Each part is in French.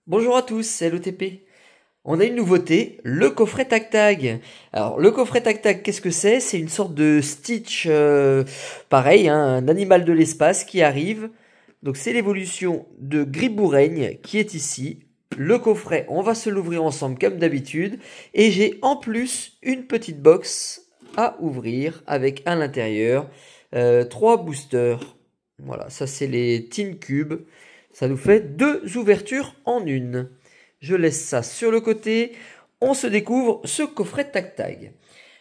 Bonjour à tous, c'est l'OTP. On a une nouveauté, le coffret Tac Tag. Alors le coffret Tac Tag, qu'est-ce que c'est? C'est une sorte de Stitch, pareil, hein, un animal de l'espace qui arrive. Donc c'est l'évolution de Griboureigne qui est ici. Le coffret, on va se l'ouvrir ensemble comme d'habitude. Et j'ai en plus une petite box à ouvrir avec à l'intérieur 3 boosters. Voilà, ça c'est les Teen Cubes. Ça nous fait 2 ouvertures en une. Je laisse ça sur le côté. On se découvre ce coffret Tac Tag.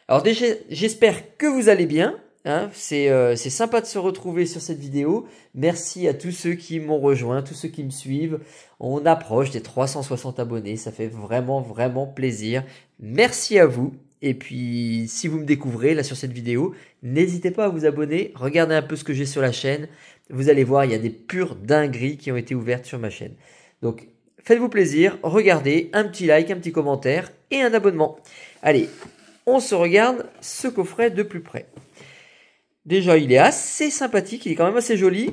Alors déjà, j'espère que vous allez bien. Hein, c'est sympa de se retrouver sur cette vidéo. Merci à tous ceux qui m'ont rejoint, tous ceux qui me suivent. On approche des 360 abonnés. Ça fait vraiment plaisir. Merci à vous. Et puis, si vous me découvrez là sur cette vidéo, n'hésitez pas à vous abonner. Regardez un peu ce que j'ai sur la chaîne. Vous allez voir, il y a des pures dingueries qui ont été ouvertes sur ma chaîne. Donc, faites-vous plaisir, regardez, un petit like, un petit commentaire et un abonnement. Allez, on se regarde ce coffret de plus près. Déjà, il est assez sympathique, il est quand même assez joli.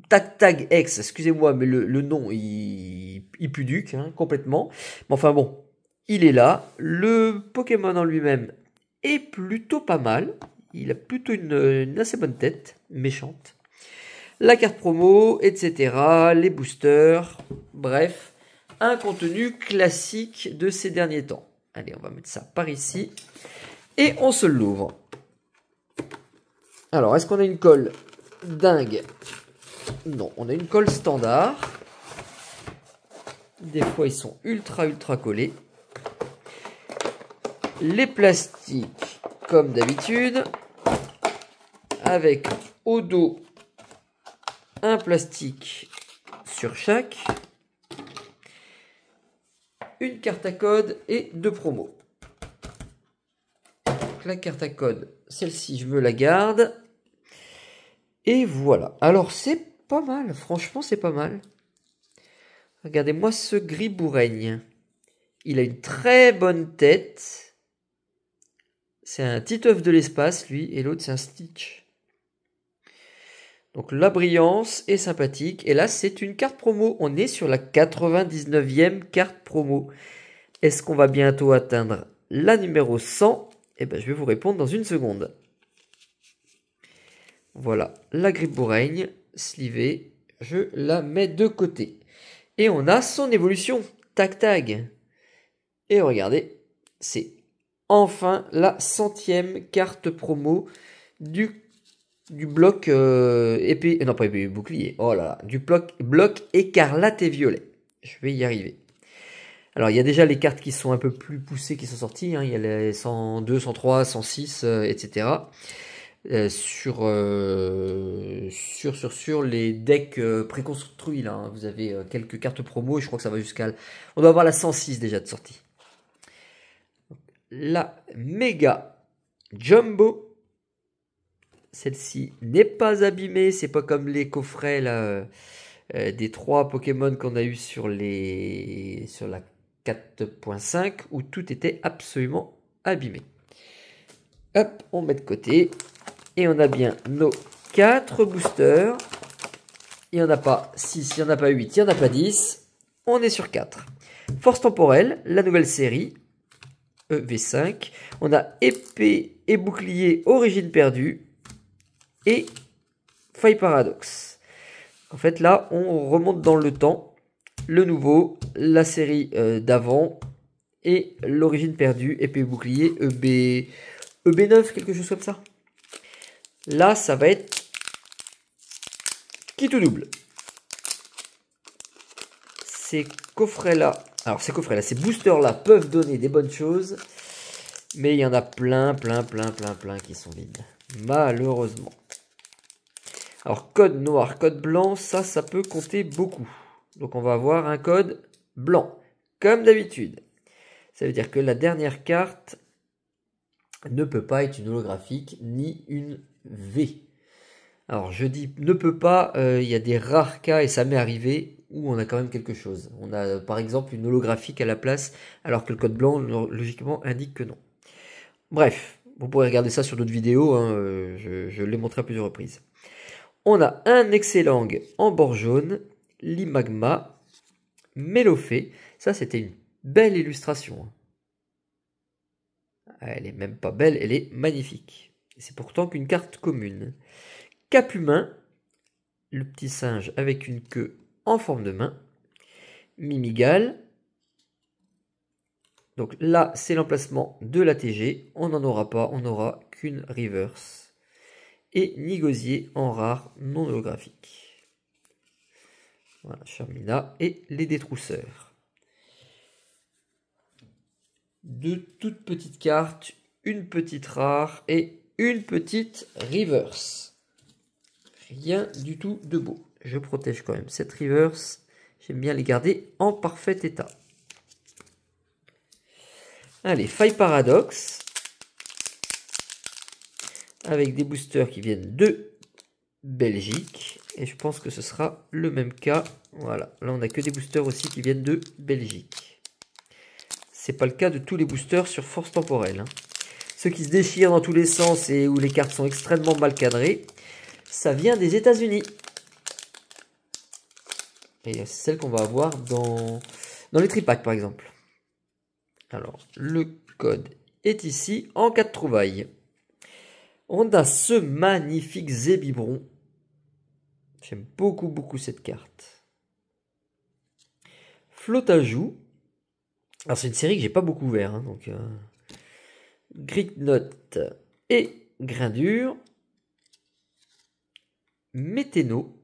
Tac Tag X, excusez-moi, mais le nom, il puduque hein, complètement. Mais enfin bon, il est là. Le Pokémon en lui-même est plutôt pas mal. Il a plutôt une assez bonne tête, méchante. La carte promo, etc. Les boosters. Bref, un contenu classique de ces derniers temps. Allez, on va mettre ça par ici. Et on se l'ouvre. Alors, est-ce qu'on a une colle dingue? Non, on a une colle standard. Des fois, ils sont ultra collés. Les plastiques, comme d'habitude. Avec au dos un plastique sur chaque. Une carte à code et 2 promos. Donc, la carte à code, celle-ci, je me la garde. Et voilà. Alors, c'est pas mal. Franchement, c'est pas mal. Regardez-moi ce Griboureigne. Il a une très bonne tête. C'est un Titeuf de l'espace, lui. Et l'autre, c'est un Stitch. Donc, la brillance est sympathique. Et là, c'est une carte promo. On est sur la 99e carte promo. Est-ce qu'on va bientôt atteindre la numéro 100? Eh ben, je vais vous répondre dans une seconde. Voilà, la Griboureigne, slivée, je la mets de côté. Et on a son évolution, Tac Tag. Et regardez, c'est enfin la 100e carte promo du bloc épée, non pas épée, bouclier, oh là là, du bloc écarlate et violet. Je vais y arriver. Alors, il y a déjà les cartes qui sont un peu plus poussées qui sont sorties. Hein. Il y a les 102, 103, 106, etc. Sur les decks préconstruits. Là, hein. Vous avez quelques cartes promo. Et je crois que ça va jusqu'à... On doit avoir la 106 déjà de sortie. La méga Jumbo. Celle-ci n'est pas abîmée. C'est pas comme les coffrets là, des 3 Pokémon qu'on a eu sur la 4.5 où tout était absolument abîmé. Hop, on met de côté. Et on a bien nos 4 boosters. Il n'y en a pas 6, il n'y en a pas 8, il n'y en a pas 10. On est sur 4. Force temporelle, la nouvelle série. EV5. On a épée et bouclier origine perdue. Et faille paradoxe. En fait, là, on remonte dans le temps. Le nouveau, la série d'avant et l'origine perdue, épée bouclier, EB9, quelque chose comme ça. Là, ça va être qui tout double. Ces coffrets-là, alors ces boosters-là peuvent donner des bonnes choses, mais il y en a plein qui sont vides, malheureusement. Alors, code noir, code blanc, ça peut compter beaucoup. Donc, on va avoir un code blanc, comme d'habitude. Ça veut dire que la dernière carte ne peut pas être une holographique ni une V. Alors, je dis ne peut pas, il y a des rares cas, et ça m'est arrivé, où on a quand même quelque chose. On a, par exemple, une holographique à la place, alors que le code blanc, logiquement, indique que non. Bref, vous pourrez regarder ça sur d'autres vidéos, hein, je l'ai montré à plusieurs reprises. On a un Excellang en bord jaune, l'Imagma, Mélofée. Ça, c'était une belle illustration. Elle est même pas belle, elle est magnifique. C'est pourtant qu'une carte commune. Cap-Humain, le petit singe avec une queue en forme de main. Mimigal. Donc là, c'est l'emplacement de la TG. On n'en aura pas, on n'aura qu'une reverse. Et Nigosier en rare non holographique. Voilà, Charmina et les détrousseurs. Deux toutes petites cartes, une petite rare et une petite reverse. Rien du tout de beau. Je protège quand même cette reverse. J'aime bien les garder en parfait état. Allez, Faille Paradoxe. Avec des boosters qui viennent de Belgique. Et je pense que ce sera le même cas. Voilà, là on n'a que des boosters aussi qui viennent de Belgique. C'est pas le cas de tous les boosters sur Force Temporelle. Hein. Ceux qui se déchirent dans tous les sens et où les cartes sont extrêmement mal cadrées, ça vient des États-Unis. Et c'est celle qu'on va avoir dans les tripacks par exemple. Alors, le code est ici en cas de trouvaille. On a ce magnifique Zébibron. J'aime beaucoup, beaucoup cette carte. Flotajou. Alors, c'est une série que j'ai pas beaucoup ouvert. Hein, donc, Gritnote et Grindure. Météno.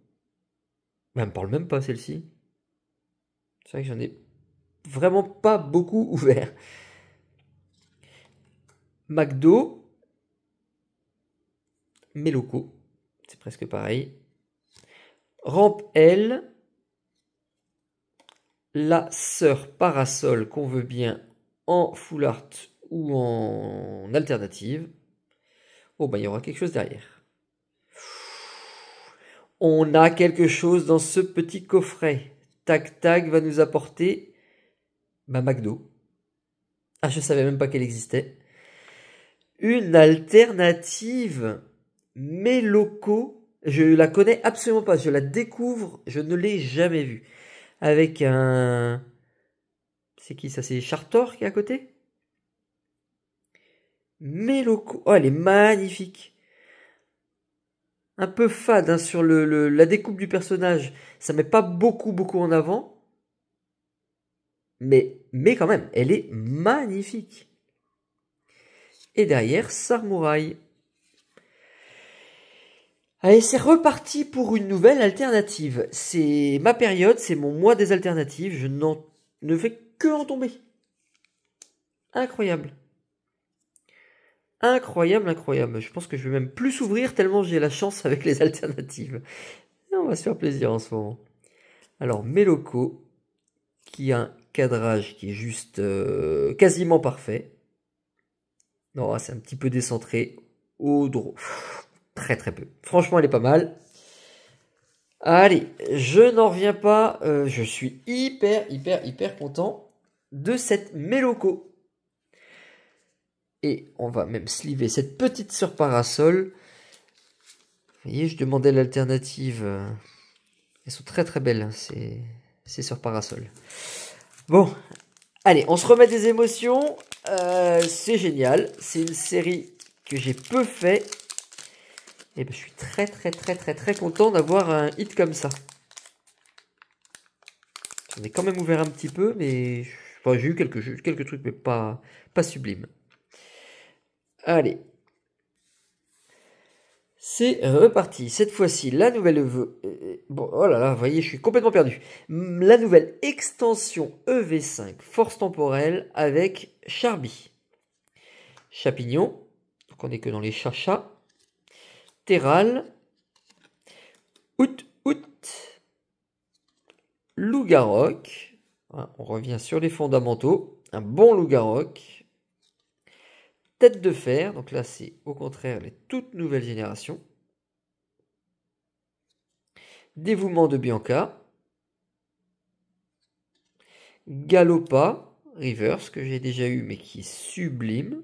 Elle me parle même pas celle-ci. C'est vrai que j'en ai vraiment pas beaucoup ouvert. McDo. Meloko. C'est presque pareil. Rampe L. La sœur parasol qu'on veut bien en full art ou en alternative. Oh bah il y aura quelque chose derrière. On a quelque chose dans ce petit coffret. Tac Tac va nous apporter ma McDo. Ah, je savais même pas qu'elle existait. Une alternative Meloko. Je la connais absolument pas. Je la découvre. Je ne l'ai jamais vue. Avec un... C'est qui ça? C'est Chartor qui est à côté? Meloko. Oh, elle est magnifique. Un peu fade hein, sur la découpe du personnage. Ça met pas beaucoup en avant. Mais quand même, elle est magnifique. Et derrière, Samouraï. Allez, c'est reparti pour une nouvelle alternative. C'est ma période, c'est mon mois des alternatives. Je ne fais que en tomber. Incroyable. Incroyable, incroyable. Je pense que je vais même plus s'ouvrir tellement j'ai la chance avec les alternatives. Et on va se faire plaisir en ce moment. Alors, Meloko, qui a un cadrage qui est juste quasiment parfait. Non, c'est un petit peu décentré. Au draw. Très très peu. Franchement, elle est pas mal. Allez, je n'en reviens pas. Je suis hyper content de cette Meloko. Et on va même sliver cette petite sœur parasol. Vous voyez, je demandais l'alternative. Elles sont très belles, hein, ces sœurs parasol. Bon, allez, on se remet des émotions. C'est génial. C'est une série que j'ai peu fait. Et ben, je suis très content d'avoir un hit comme ça. J'en ai quand même ouvert un petit peu, mais enfin, j'ai eu quelques trucs, mais pas sublimes. Allez. C'est reparti. Cette fois-ci, la nouvelle... Bon, oh là là, vous voyez, je suis complètement perdu. La nouvelle extension EV5 Force Temporelle avec Charby. Chapignon. Donc on n'est que dans les chachas. Terral. Out. Loup-Garok. Voilà, on revient sur les fondamentaux. Un bon Loup-Garok. Tête de fer. Donc là, c'est au contraire les toutes nouvelles générations. Dévouement de Bianca. Galopa. Reverse, que j'ai déjà eu, mais qui est sublime.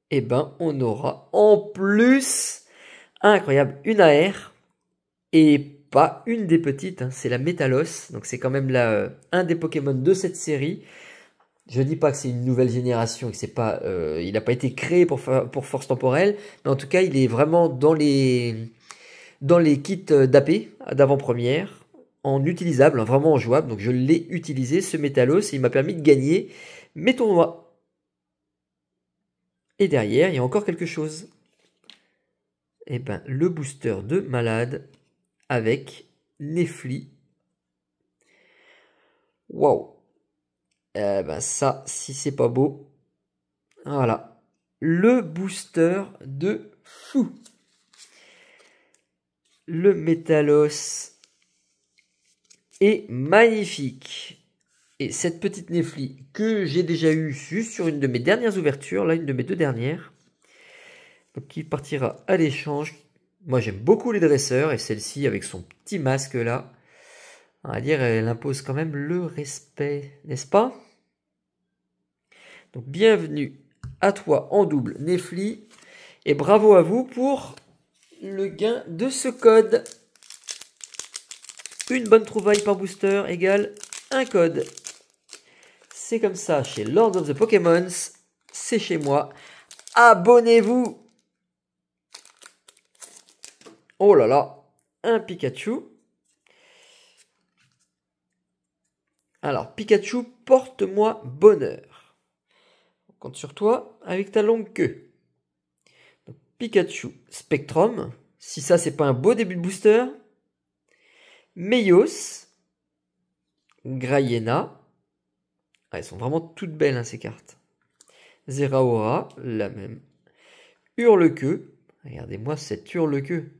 Et ben, on aura en plus, incroyable, une AR. Et pas une des petites, hein, c'est la Métalos. Donc c'est quand même un des Pokémon de cette série. Je dis pas que c'est une nouvelle génération, que c'est pas, il n'a pas été créé pour Force Temporelle, mais en tout cas, il est vraiment dans les kits d'AP, d'avant-première, en utilisable, hein, vraiment en jouable. Donc je l'ai utilisé, ce Métalos, et il m'a permis de gagner mes tournois. Et derrière, il y a encore quelque chose. Et ben, le booster de malade avec Nefli. Waouh! Eh ben ça, si c'est pas beau, voilà, le booster de fou. Le Métalos est magnifique. Et cette petite Nefli que j'ai déjà eue juste sur une de mes dernières ouvertures, là une de mes deux dernières, donc qui partira à l'échange. Moi j'aime beaucoup les dresseurs et celle-ci avec son petit masque là, on va dire elle impose quand même le respect, n'est-ce pas? Donc bienvenue à toi en double Nefli et bravo à vous pour le gain de ce code. Une bonne trouvaille par booster égale un code. C'est comme ça chez Lord of the Pokémons, c'est chez moi. Abonnez-vous. Oh là là, un Pikachu. Alors Pikachu, porte-moi bonheur. On compte sur toi avec ta longue queue. Donc, Pikachu Spectrum, si ça c'est pas un beau début de booster. Meios, Graiena, elles sont vraiment toutes belles hein, ces cartes. Zeraora, la même. Hurlequeux, regardez-moi cette Hurlequeux.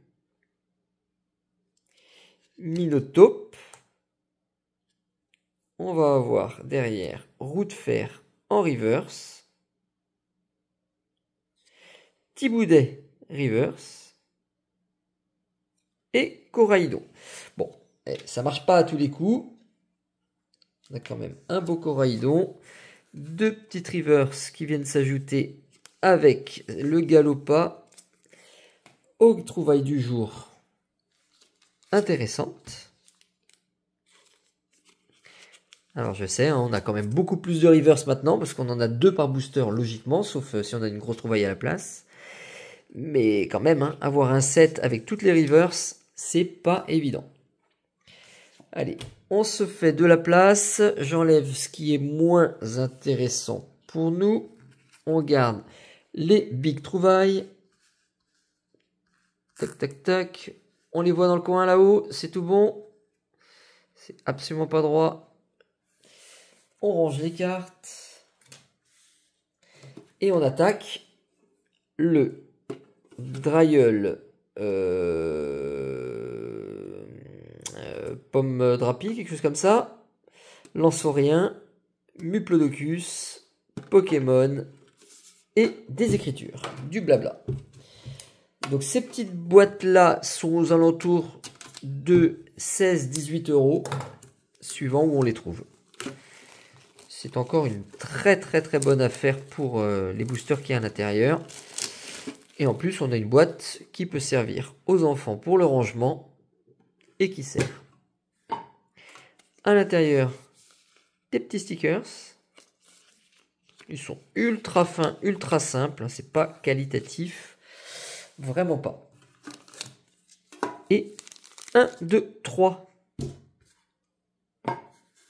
Minotaur. On va avoir derrière Roue de Fer en reverse. Thiboudet reverse. Et Coraidon. Bon, ça marche pas à tous les coups. On a quand même un beau Coraidon. Deux petites reverse qui viennent s'ajouter avec le Galopa aux trouvailles du jour. Intéressante. Alors je sais, hein, on a quand même beaucoup plus de reverse maintenant, parce qu'on en a deux par booster logiquement, sauf si on a une grosse trouvaille à la place. Mais quand même, hein, avoir un set avec toutes les reverse, c'est pas évident. Allez, on se fait de la place, j'enlève ce qui est moins intéressant pour nous. On garde les big trouvailles. Tac, tac, tac. On les voit dans le coin là-haut, c'est tout bon. C'est absolument pas droit. On range les cartes. Et on attaque le Dryeul Pomme Drapi, quelque chose comme ça. Lanceorien, Muplodocus, Pokémon et des écritures, du blabla. Donc ces petites boîtes-là sont aux alentours de 16-18 €, suivant où on les trouve. C'est encore une très bonne affaire pour les boosters qu'il y a à l'intérieur. Et en plus, on a une boîte qui peut servir aux enfants pour le rangement et qui sert. À l'intérieur, des petits stickers. Ils sont ultra fins, ultra simples. C'est pas qualitatif. Vraiment pas. Et 1, 2, 3.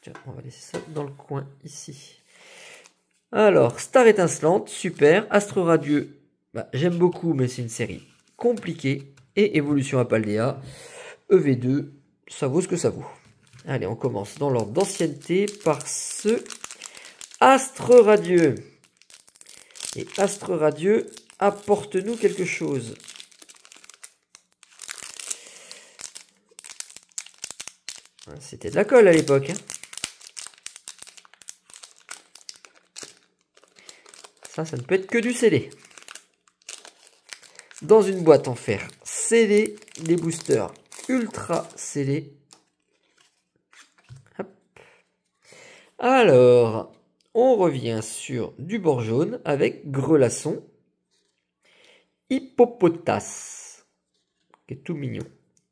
Tiens, on va laisser ça dans le coin ici. Alors, Star étincelante, super. Astre radieux, bah, j'aime beaucoup, mais c'est une série compliquée. Et évolution Apaldea, EV2, ça vaut ce que ça vaut. Allez, on commence dans l'ordre d'ancienneté par ce Astre radieux. Et Astre radieux, apporte-nous quelque chose. C'était de la colle à l'époque. Hein. Ça ne peut être que du scellé. Dans une boîte en fer scellé, des boosters ultra scellés. Hop. Alors, on revient sur du bord jaune avec Grelasson. Hippopotas, qui est tout mignon.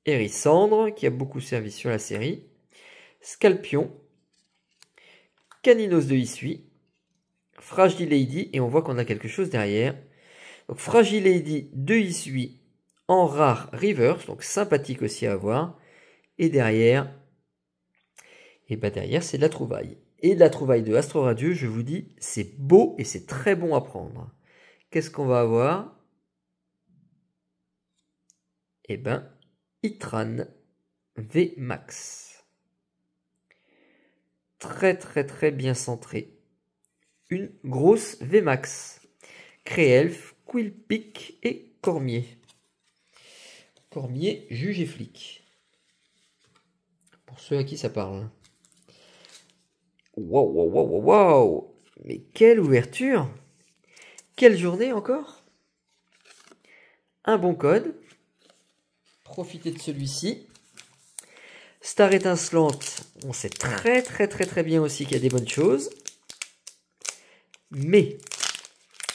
Hérissandre, qui a beaucoup servi sur la série. Scalpion. Caninos de Hisui. Fragile Lady, et on voit qu'on a quelque chose derrière. Donc Fragile Lady de Hisui en rare reverse, donc sympathique aussi à avoir. Et derrière, derrière c'est de la trouvaille. Et de la trouvaille de Astro Radieux, je vous dis, c'est beau et c'est très bon à prendre. Qu'est-ce qu'on va avoir? Itran VMAX. Très très très bien centré. Une grosse VMAX. Créelf, Quillpick et Cormier. Cormier, juge et flic. Pour ceux à qui ça parle. Waouh, waouh, waouh, waouh! Mais quelle ouverture! Quelle journée encore! Un bon code. Profitez de celui-ci. Star étincelante, on sait très très très très bien aussi qu'il y a des bonnes choses. Mais,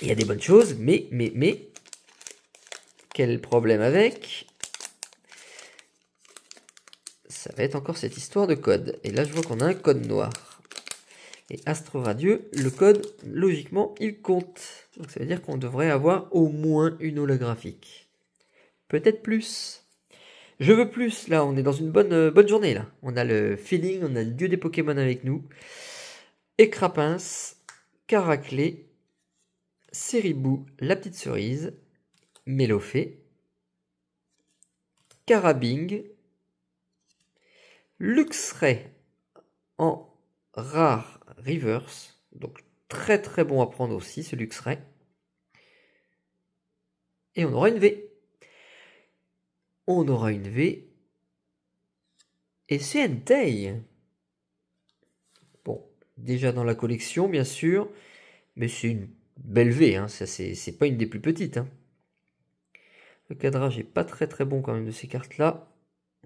il y a des bonnes choses, mais, quel problème avec? Ça va être encore cette histoire de code. Et là, je vois qu'on a un code noir. Et Astro Radieux, le code, logiquement, il compte. Donc ça veut dire qu'on devrait avoir au moins une holographique. Peut-être plus. Je veux plus, là, on est dans une bonne journée, là. On a le feeling, on a le dieu des Pokémon avec nous. Écrapins, Caraclé, Ceribou, la petite cerise, Mélofée, Carabing, Luxray en rare reverse, donc très très bon à prendre aussi ce Luxray. Et on aura une V. On aura une V. Et c'est Entei. Bon, déjà dans la collection bien sûr, mais c'est une belle V, hein. Ça c'est pas une des plus petites. Hein. Le cadrage est pas très très bon quand même de ces cartes là.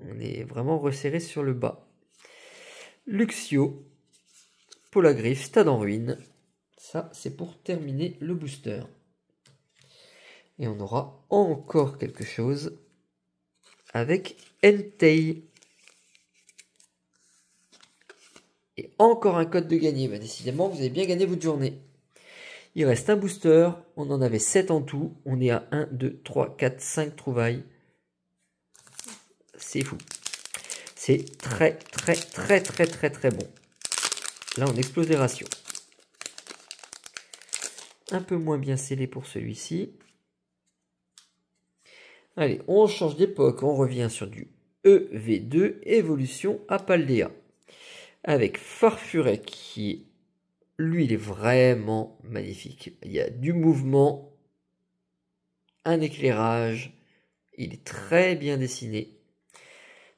On est vraiment resserré sur le bas. Luxio, Polagriffe, Stade en ruine. Ça, c'est pour terminer le booster. Et on aura encore quelque chose avec Entei. Et encore un code de gagné. Bah, décidément, vous avez bien gagné votre journée. Il reste un booster. On en avait 7 en tout. On est à 1, 2, 3, 4, 5 trouvailles. C'est fou. C'est très, très, très, très, très, très bon. Là, on explose les ratios. Un peu moins bien scellé pour celui-ci. Allez, on change d'époque. On revient sur du EV2, évolution à Paldea. Avec Farfuret qui, lui, il est vraiment magnifique. Il y a du mouvement, un éclairage. Il est très bien dessiné.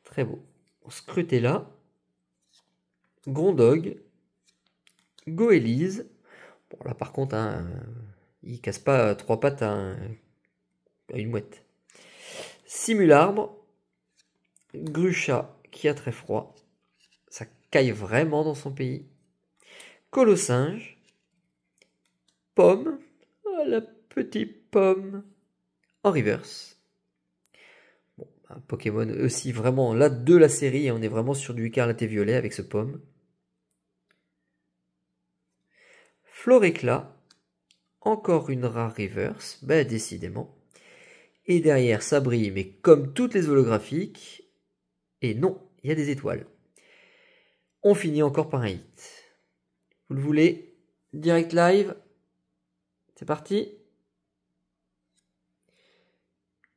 Très beau. Scrutella, Grondog, Goélise. Bon, là, par contre, hein, il casse pas 3 pattes à une mouette. Simularbre, Grucha qui a très froid. Ça caille vraiment dans son pays. Colossinge, Pomme, oh, la petite pomme, en reverse. Bon, un Pokémon aussi vraiment là de la série, on est vraiment sur du écarlate et violet avec ce pomme. Floréclat, encore une rare reverse, bah décidément. Et derrière ça brille, mais comme toutes les holographiques, et non, il y a des étoiles. On finit encore par un hit. Vous le voulez? Direct live. C'est parti.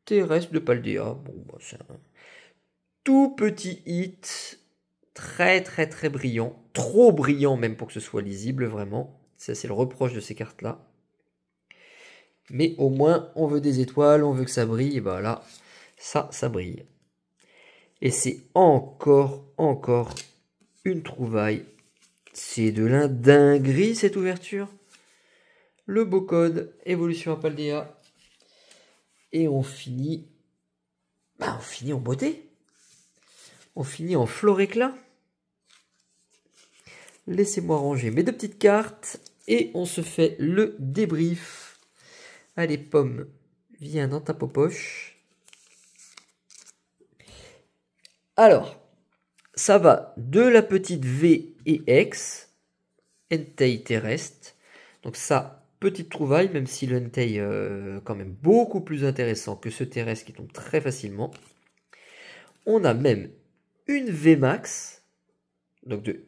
Terrestre de Paldea. Bon, bah, c'est un tout petit hit. Très très très brillant. Trop brillant même pour que ce soit lisible vraiment. Ça c'est le reproche de ces cartes là. Mais au moins on veut des étoiles, on veut que ça brille. Et bah là, ça brille. Et c'est encore une trouvaille. C'est de la dinguerie cette ouverture. Le beau code, évolution à Paldea. Et on finit en beauté. On finit en floréclat. Laissez-moi ranger mes deux petites cartes. Et on se fait le débrief. Allez, Pomme, viens dans ta popoche. Alors, ça va de la petite V et X, Entei terrestre. Donc ça, petite trouvaille, même si le Entei quand même beaucoup plus intéressant que ce terrestre qui tombe très facilement. On a même une VMAX, donc de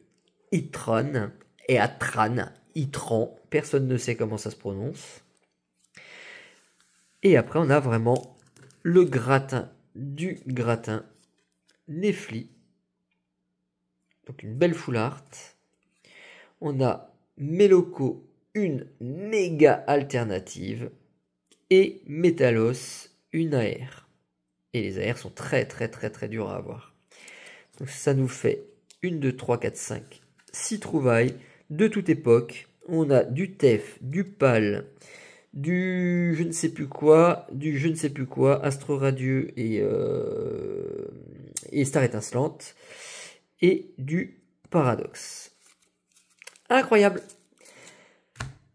Itron, et Atran, Itran, personne ne sait comment ça se prononce. Et après, on a vraiment le gratin du gratin, Nefli. Donc une belle full art. On a Meloko, une méga alternative. Et Metalos, une AR. Et les AR sont très durs à avoir. Donc ça nous fait 1, 2, 3, 4, 5, 6 trouvailles de toute époque. On a du TEF, du PAL, du je ne sais plus quoi, Astro Radieux et Star Étincelante, et du Paradoxe. Incroyable!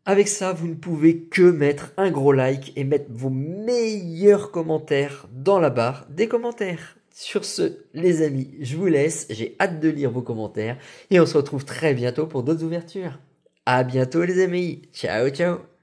Avec ça, vous ne pouvez que mettre un gros like et mettre vos meilleurs commentaires dans la barre des commentaires. Sur ce, les amis, je vous laisse. J'ai hâte de lire vos commentaires et on se retrouve très bientôt pour d'autres ouvertures. À bientôt les amis. Ciao, ciao.